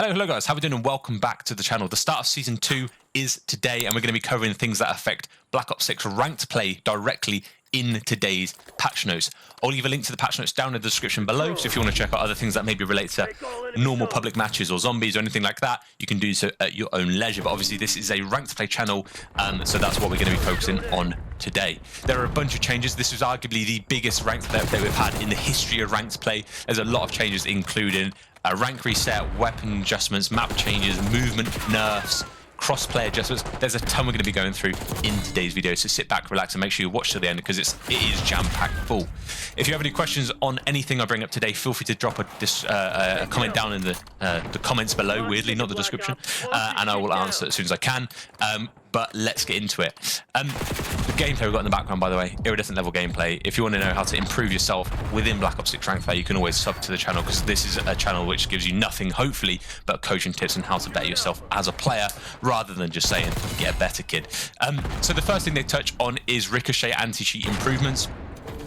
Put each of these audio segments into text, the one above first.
Hello guys, how are we doing and welcome back to the channel. The start of Season 2 is today and we're going to be covering things that affect Black Ops 6 ranked play directly in today's patch notes. I'll leave a link to the patch notes down in the description below, so if you want to check out other things that maybe relate to normal public matches or zombies or anything like that, you can do so at your own leisure. But obviously this is a ranked play channel, so that's what we're going to be focusing on today. There are a bunch of changes. This is arguably the biggest ranked play update we've had in the history of ranked play. There's a lot of changes, including a rank reset, weapon adjustments, map changes, movement nerfs, crossplay adjustments. There's a ton we're going to be going through in today's video, so sit back, relax, and make sure you watch to the end because it is jam-packed full. If you have any questions on anything I bring up today, feel free to drop a comment down in the comments below, weirdly, not the description, and I will answer as soon as I can. But let's get into it. The gameplay we've got in the background, by the way, iridescent level gameplay. If you want to know how to improve yourself within Black Ops 6 ranked play, you can always sub to the channel because this is a channel which gives you nothing, hopefully, but coaching tips on how to better yourself as a player, rather than just saying, get better, kid. So the first thing they touch on is ricochet anti-cheat improvements.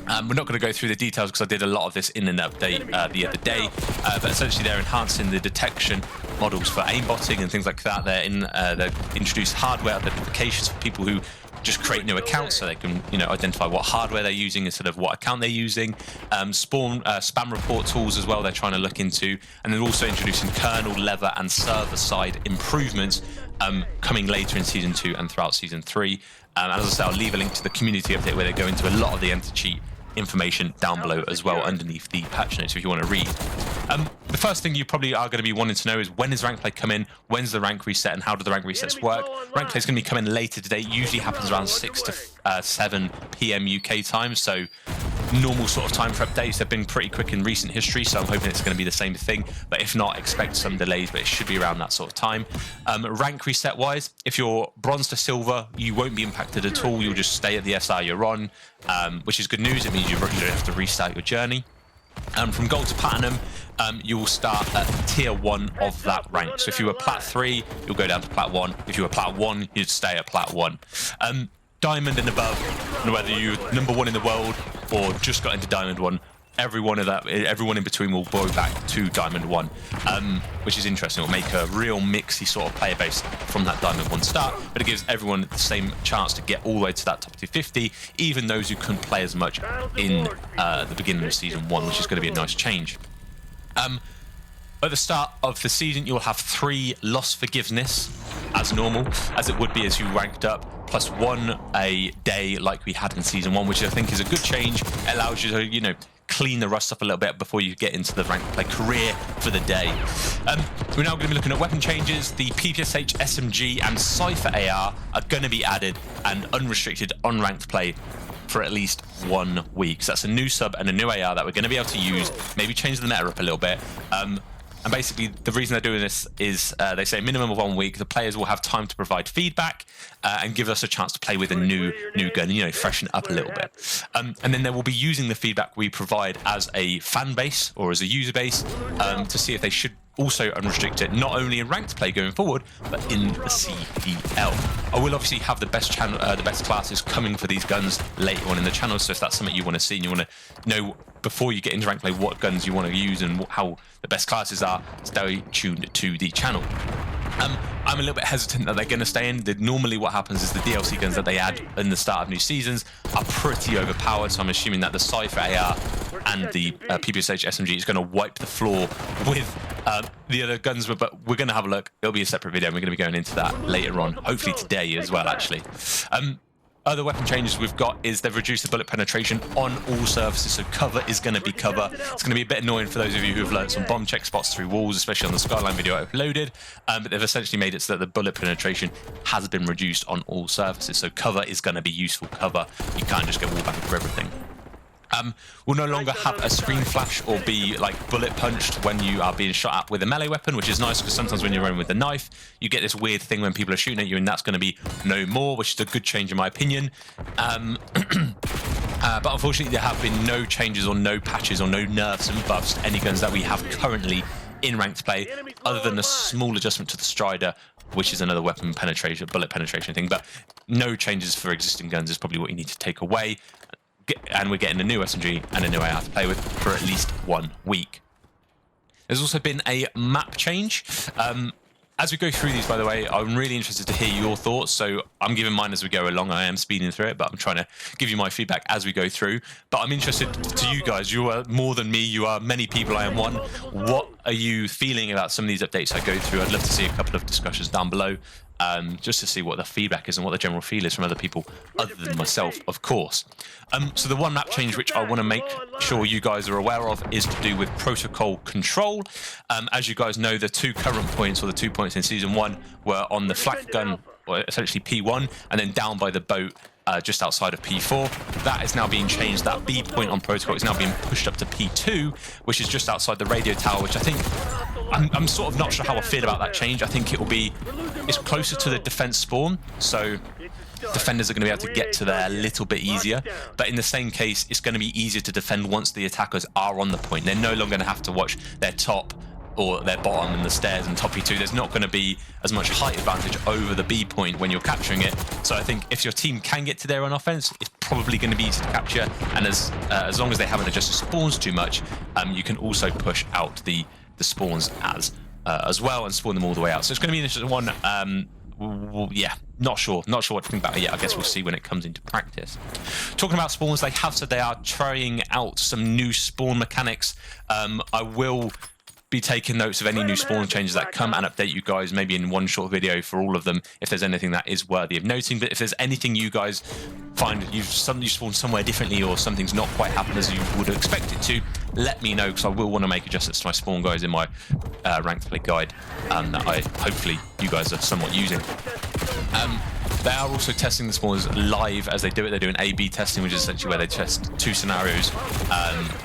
We're not going to go through the details because I did a lot of this in an update the other day, but essentially they're enhancing the detection models for aimbotting and things like that. They've introduced hardware identifications for people who just create new accounts, so they can identify what hardware they're using instead of what account they're using. Spam report tools as well they're trying to look into, and they're also introducing kernel, level and server side improvements coming later in Season 2 and throughout Season 3. And as I said, I'll leave a link to the community update where they go into a lot of the anti-cheat information down below as well underneath the patch notes if you want to read. The first thing you probably are going to be wanting to know is when does rank play come in, when's the rank reset, and how do the rank resets work? Rank play is going to be coming later today. It usually happens around 6 to 7 p.m. UK time, so normal sort of time for updates. They've been pretty quick in recent history, so I'm hoping it's going to be the same thing, but if not, expect some delays, but it should be around that sort of time. Rank reset wise, if you're bronze to silver, you won't be impacted at all. You'll just stay at the SR you're on, which is good news. It means you don't have to restart your journey. From gold to platinum, you will start at tier 1 of that rank. So if you were plat 3, you'll go down to plat 1. If you were plat 1, you'd stay at plat 1. Diamond and above, and whether you're number 1 in the world or just got into diamond 1, everyone in between will go back to diamond 1, which is interesting. It will make a real mixy sort of player base from that diamond 1 start, but it gives everyone the same chance to get all the way to that top 250, even those who couldn't play as much in the beginning of Season 1, which is going to be a nice change. At the start of the season, you'll have 3 loss forgiveness as normal, as it would be as you ranked up, plus 1 a day like we had in Season 1, which I think is a good change. It allows you to, clean the rust up a little bit before you get into the rank play career for the day. We're now going to be looking at weapon changes. The PPSH, SMG and Cypher AR are going to be added and unrestricted on ranked play for at least 1 week. So that's a new sub and a new AR that we're going to be able to use, maybe change the meta up a little bit. And basically, the reason they're doing this is they say minimum of 1 week. The players will have time to provide feedback and give us a chance to play with a new gun, freshen it up a little bit. And then they will be using the feedback we provide as a fan base or as a user base to see if they should also unrestrict it, not only in ranked play going forward, but in the CPL. I will obviously have the best classes coming for these guns later on in the channel, so if that's something you want to see and you want to know before you get into ranked play what guns you want to use and how the best classes are, stay tuned to the channel. I'm a little bit hesitant that they're going to stay in. Normally what happens is the DLC guns that they add in the start of new seasons are pretty overpowered, so I'm assuming that the Cypher AR and the PPSH SMG is going to wipe the floor with the other guns, but we're going to have a look. It'll be a separate video and we're going to be going into that later on, hopefully today as well, actually. Other weapon changes we've got is they've reduced the bullet penetration on all surfaces, so cover is going to be cover. It's going to be a bit annoying for those of you who have learned some bomb check spots through walls, especially on the Skyline video I uploaded, but they've essentially made it so that the bullet penetration has been reduced on all surfaces, so cover is going to be useful cover. You can't just get wall banging for everything. We'll no longer have a screen flash or be like bullet punched when you are being shot at with a melee weapon, which is nice because sometimes when you're running with a knife, you get this weird thing when people are shooting at you, and that's going to be no more, which is a good change in my opinion. But unfortunately, there have been no changes or no patches or no nerfs and buffs to any guns that we have currently in ranked play, other than a small adjustment to the Strider, which is another weapon penetration, bullet penetration thing. But no changes for existing guns is probably what you need to take away. And we're getting a new SMG and a new AR to play with for at least 1 week. There's also been a map change. As we go through these, by the way, I'm really interested to hear your thoughts. So I'm giving mine as we go along. I am speeding through it, but I'm trying to give you my feedback as we go through. But I'm interested to you guys. You are more than me. You are many people. I am one. What are you feeling about some of these updates I go through? I'd love to see a couple of discussions down below, just to see what the feedback is and what the general feel is from other people other than myself, of course. So the one map change which I want to make sure you guys are aware of is to do with protocol control. As you guys know, the 2 current points, or the 2 points in Season 1, were on the flak gun, or essentially P1, and then down by the boat just outside of P4. That is now being changed. That B point on protocol is now being pushed up to P2, which is just outside the radio tower, which I think, I'm sort of not sure how I feel about that change. I think it's closer to the defense spawn, so defenders are going to be able to get to there a little bit easier. But in the same case, it's going to be easier to defend once the attackers are on the point. They're no longer going to have to watch their top or their bottom and the stairs and top P2. There's not going to be as much height advantage over the B point when you're capturing it. So I think if your team can get to there on offense, it's probably going to be easy to capture. And as long as they haven't adjusted spawns too much, you can also push out the spawns as well and spawn them all the way out. So it's going to be an interesting one. Yeah, not sure what to think about it yet. I guess we'll see when it comes into practice. Talking about spawns, they have said they are trying out some new spawn mechanics. I will be taking notes of any new spawn changes that come and update you guys maybe in one short video for all of them if there's anything that is worthy of noting. But if there's anything you guys find you spawned somewhere differently or something's not quite happened as you would expect it to, let me know, because I will want to make adjustments to my spawn guys in my ranked play guide that hopefully you guys are somewhat using. They are also testing the spawns live as they do it. They're doing A/B testing, which is essentially where they test 2 scenarios.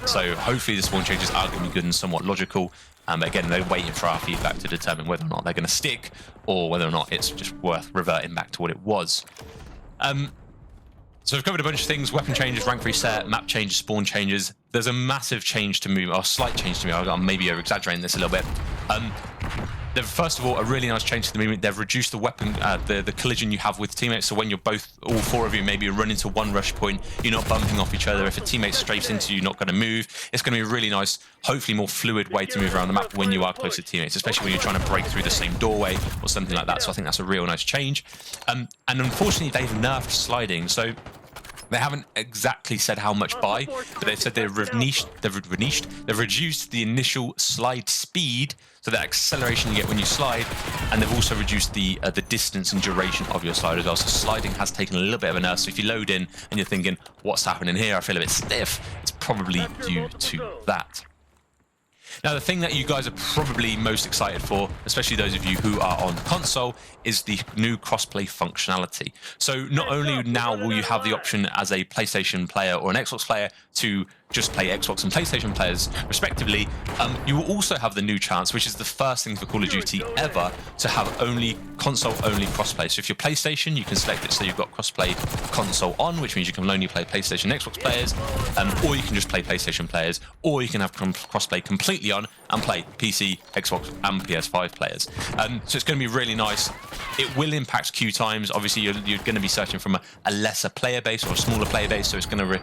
So hopefully the spawn changes are going to be good and somewhat logical. But again, they're waiting for our feedback to determine whether or not they're going to stick or whether or not it's just worth reverting back to what it was. So we've covered a bunch of things: weapon changes, rank reset, map changes, spawn changes. There's a massive change to move, or slight change to move. I'm maybe over-exaggerating this a little bit. First of all, a really nice change to the movement. They've reduced the weapon, the collision you have with teammates. So when you're all 4 of you, maybe run into one rush point, you're not bumping off each other. If a teammate strafes into you, you're not going to move. It's going to be a really nice, hopefully more fluid way to move around the map when you are close to teammates, especially when you're trying to break through the same doorway or something like that. So I think that's a real nice change. And unfortunately, they've nerfed sliding. So they haven't exactly said how much by, but they've said they've reduced the initial slide speed, so the acceleration you get when you slide, and they've also reduced the distance and duration of your slide as well. So sliding has taken a little bit of a nerf. So if you load in and you're thinking, what's happening here? I feel a bit stiff. It's probably due to that. Now, the thing that you guys are probably most excited for, especially those of you who are on console, is the new crossplay functionality. So not only now will you have the option as a PlayStation player or an Xbox player to just play Xbox and PlayStation players respectively, you will also have the new chance, which is the first thing for Call of Duty ever, to have console-only crossplay. So if you're PlayStation, you can select it so you've got crossplay console on, which means you can only play PlayStation and Xbox players, or you can just play PlayStation players, or you can have crossplay completely on and play PC, Xbox, and PS5 players. So it's going to be really nice. It will impact queue times. Obviously, you're going to be searching from a lesser player base or a smaller player base, so it's going to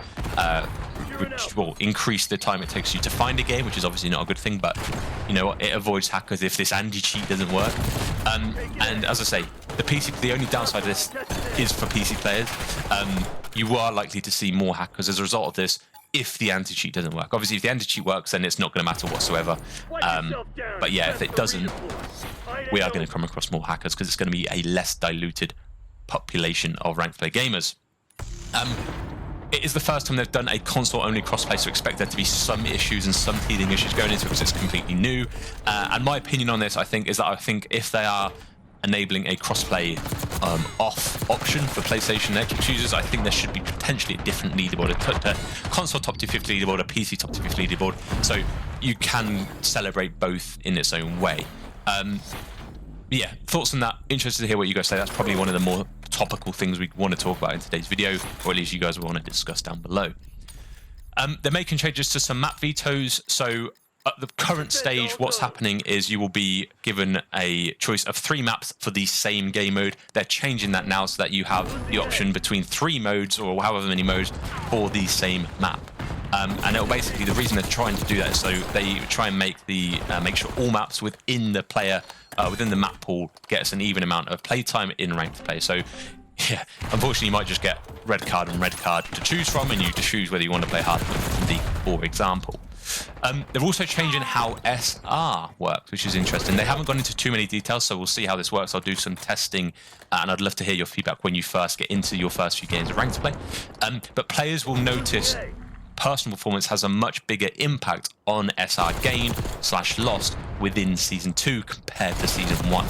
increase the time it takes you to find a game, which is obviously not a good thing, but you know what, it avoids hackers if this anti-cheat doesn't work. And as I say, the only downside of this is for PC players. You are likely to see more hackers as a result of this if the anti-cheat doesn't work. Obviously, if the anti-cheat works, then it's not going to matter whatsoever. But yeah, if it doesn't, we are going to come across more hackers because it's going to be a less diluted population of ranked play gamers. It is the first time they've done a console-only crossplay, so expect there to be some issues and some teething issues going into it because it's completely new. And my opinion on this, I think if they are enabling a crossplay off option for PlayStation and Xbox users, I think there should be potentially a different leaderboard, a console top 250 leaderboard, a PC top 250 leaderboard, so you can celebrate both in its own way. Yeah, thoughts on that? Interested to hear what you guys say. That's probably one of the more topical things we want to talk about in today's video, or at least you guys will want to discuss down below. They're making changes to some map vetoes. So at the current stage, what's happening is you will be given a choice of 3 maps for the same game mode. They're changing that now so that you have the option between 3 modes or however many modes for the same map. And it'll basically, the reason they're trying to do that is so they try and make sure all maps within the player, within the map pool, get us an even amount of playtime in ranked play. So yeah, unfortunately, you might just get red card and red card to choose from, and you just choose whether you want to play hard or deep, for example. They're also changing how SR works, which is interesting. They haven't gone into too many details, so we'll see how this works. I'll do some testing, and I'd love to hear your feedback when you first get into your first few games of ranked play. But players will notice personal performance has a much bigger impact on SR gain / lost within Season 2 compared to Season 1.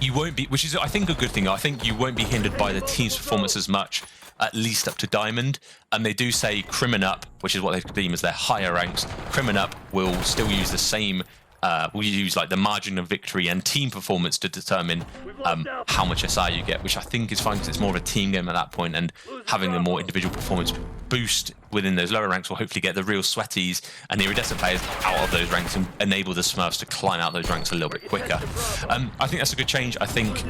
You won't be, which is, I think, a good thing. I think you won't be hindered by the team's performance as much, at least up to Diamond. And they do say Crim and Up, which is what they deem as their higher ranks. Crim and Up will still use the same, will use like the margin of victory and team performance to determine how much SR you get, which I think is fine because it's more of a team game at that point, and having the more individual performance boost within those lower ranks will hopefully get the real sweaties and the iridescent players out of those ranks and enable the Smurfs to climb out those ranks a little bit quicker. I think that's a good change. I think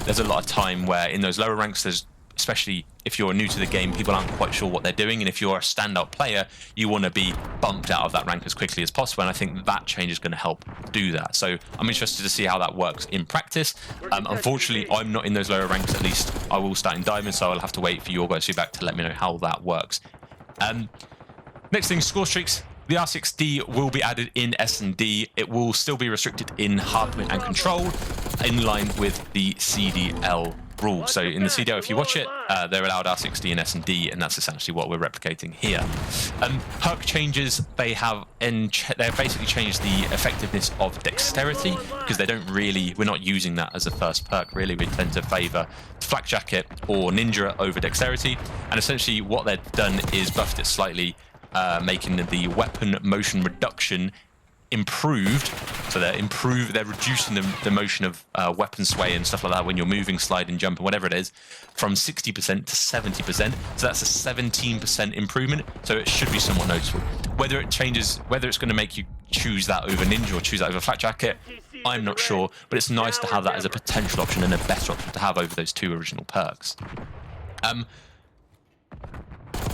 there's a lot of time where in those lower ranks, there's, especially if you're new to the game, people aren't quite sure what they're doing, and if you're a standout player, you want to be bumped out of that rank as quickly as possible, and I think that change is going to help do that. So I'm interested to see how that works in practice. Unfortunately, I'm not in those lower ranks. At least I will start in Diamond, so I'll have to wait for your guys' feedback to let me know how that works. Next thing, score streaks. The R6D will be added in S&D. It will still be restricted in hardpoint and control, in line with the CDL rule. So in the CDL, if you watch it, they're allowed R6D and S&D, and that's essentially what we're replicating here. Perk changes, they've basically changed the effectiveness of dexterity, because they don't really, we're not using that as a first perk really. We tend to favor flak jacket or ninja over dexterity, and essentially what they've done is buffed it slightly, making the weapon motion reduction improved. So they're reducing the motion of weapon sway and stuff like that when you're moving, sliding, jumping, whatever it is, from 60% to 70%. So that's a 17% improvement. So it should be somewhat noticeable. Whether it changes, whether it's going to make you choose that over ninja or choose that over flak jacket, I'm not sure, but it's nice to have that as a potential option and a better option to have over those two original perks.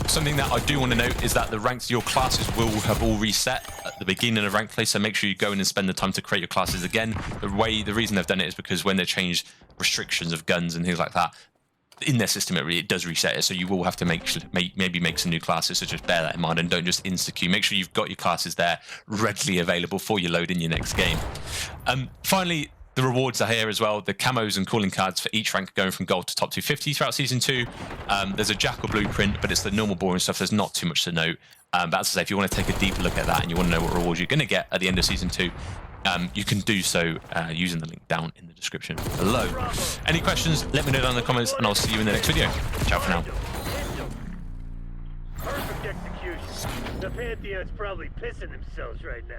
Something that I do want to note is that the ranks, your classes will have all reset at the beginning of ranked play, so make sure you go in and spend the time to create your classes again. The reason they've done it is because when they change restrictions of guns and things like that, in their system it does reset it, so you will have to maybe make some new classes, so just bear that in mind and don't just insta-queue. Make sure you've got your classes there readily available for you load in your next game. Finally, the rewards are here as well. The camos and calling cards for each rank going from gold to top 250 throughout Season 2. There's a Jackal blueprint, but it's the normal boring stuff. There's not too much to note. But as I say, if you want to take a deeper look at that and you want to know what rewards you're going to get at the end of Season 2, you can do so using the link down in the description below. Any questions, let me know down in the comments, and I'll see you in the next video. Ciao for now. Perfect execution. The Pantheon's probably pissing themselves right now.